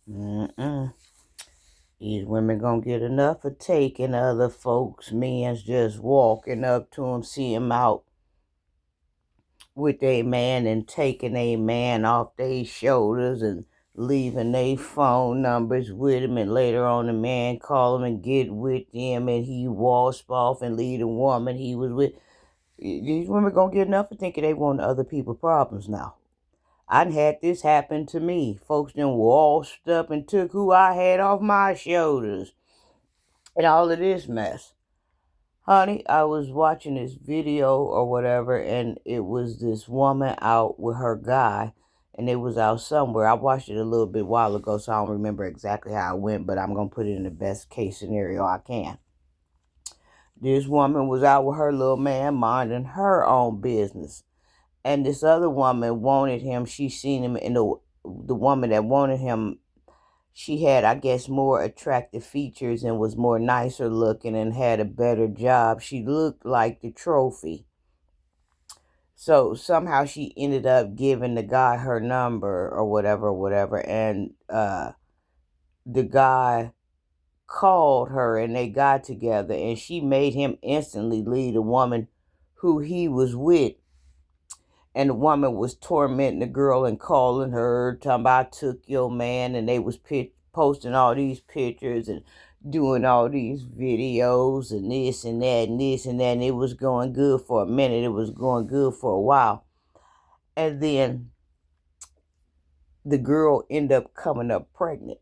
Mm-mm. These women gonna get enough of taking other folks. Men's just walking up to them, see him out with a man and taking a man off their shoulders and leaving their phone numbers with him, and later on the man call him and get with him, and he wasp off and leave the woman he was with. These women gonna get enough of thinking they want other people's problems now. I done had this happen to me. Folks done washed up and took who I had off my shoulders and all of this mess. Honey, I was watching this video or whatever, and it was this woman out with her guy, and they was out somewhere. I watched it a little bit while ago, so I don't remember exactly how it went, but I'm gonna put it in the best case scenario I can. This woman was out with her little man minding her own business, and this other woman wanted him. She seen him, and the woman that wanted him, she had, I guess, more attractive features and was more nicer looking and had a better job. She looked like the trophy. So somehow she ended up giving the guy her number or whatever, and the guy called her and they got together, and she made him instantly leave the woman who he was with. And the woman was tormenting the girl and calling her, talking about I took your man, and they was posting all these pictures and doing all these videos and this and that and this and that, and it was going good for a minute. It was going good for a while. And then the girl ended up coming up pregnant,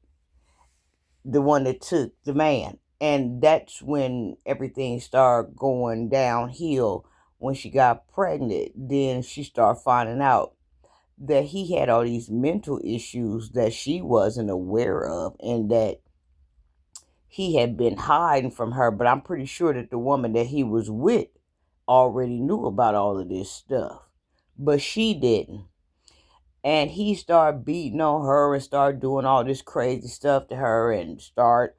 the one that took the man. And that's when everything started going downhill. When she got pregnant, then she started finding out that he had all these mental issues that she wasn't aware of and that he had been hiding from her. But I'm pretty sure that the woman that he was with already knew about all of this stuff, but she didn't. And he started beating on her and started doing all this crazy stuff to her and start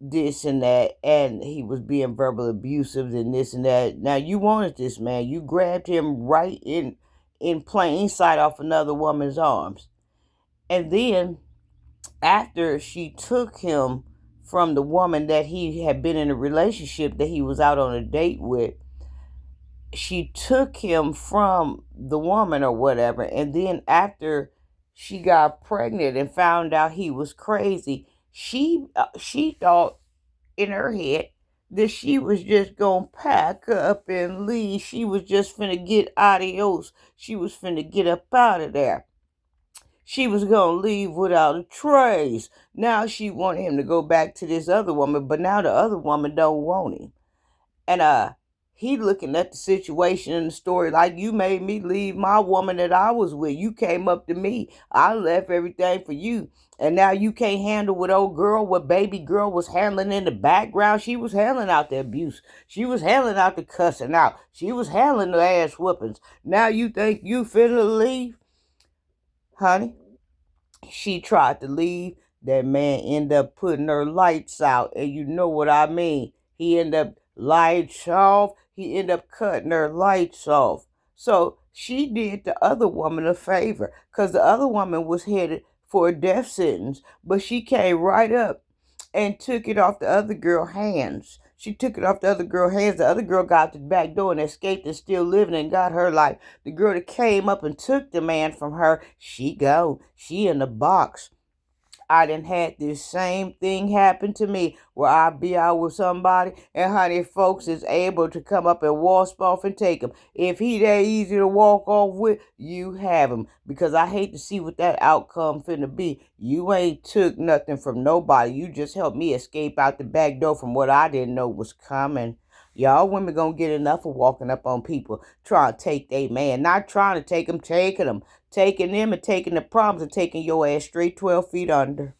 this and that, and he was being verbal abusive and this and that. Now you wanted this man. You grabbed him right in plain sight off another woman's arms. And then after she took him from the woman that he had been in a relationship that he was out on a date with, she took him from the woman or whatever. And then after she got pregnant and found out he was crazy, she thought in her head that she was just gonna pack up and leave. She was just finna get adios. She was finna get up out of there. She was gonna leave without a trace. Now she wanted him to go back to this other woman, but now the other woman don't want him. And he looking at the situation and the story like, you made me leave my woman that I was with. You came up to me. I left everything for you. And now you can't handle what baby girl was handling in the background. She was handling out the abuse. She was handling out the cussing out. She was handling the ass whoopings. Now you think you finna leave? Honey, she tried to leave. That man ended up putting her lights out. And you know what I mean. He ended up lights off. He ended up cutting her lights off. So she did the other woman a favor, because the other woman was headed for a death sentence. But she came right up and took it off the other girl's hands. She took it off the other girl's hands. The other girl got to the back door and escaped and still living and got her life. The girl that came up and took the man from her, she gone. She in the box. I done had this same thing happen to me where I be out with somebody and honey, folks is able to come up and wasp off and take him. If he that easy to walk off with, you have him. Because I hate to see what that outcome finna be. You ain't took nothing from nobody. You just helped me escape out the back door from what I didn't know was coming. Y'all women gonna get enough of walking up on people trying to take they man. Not trying to take them, taking them. Taking them and taking the problems and taking your ass straight 12 feet under.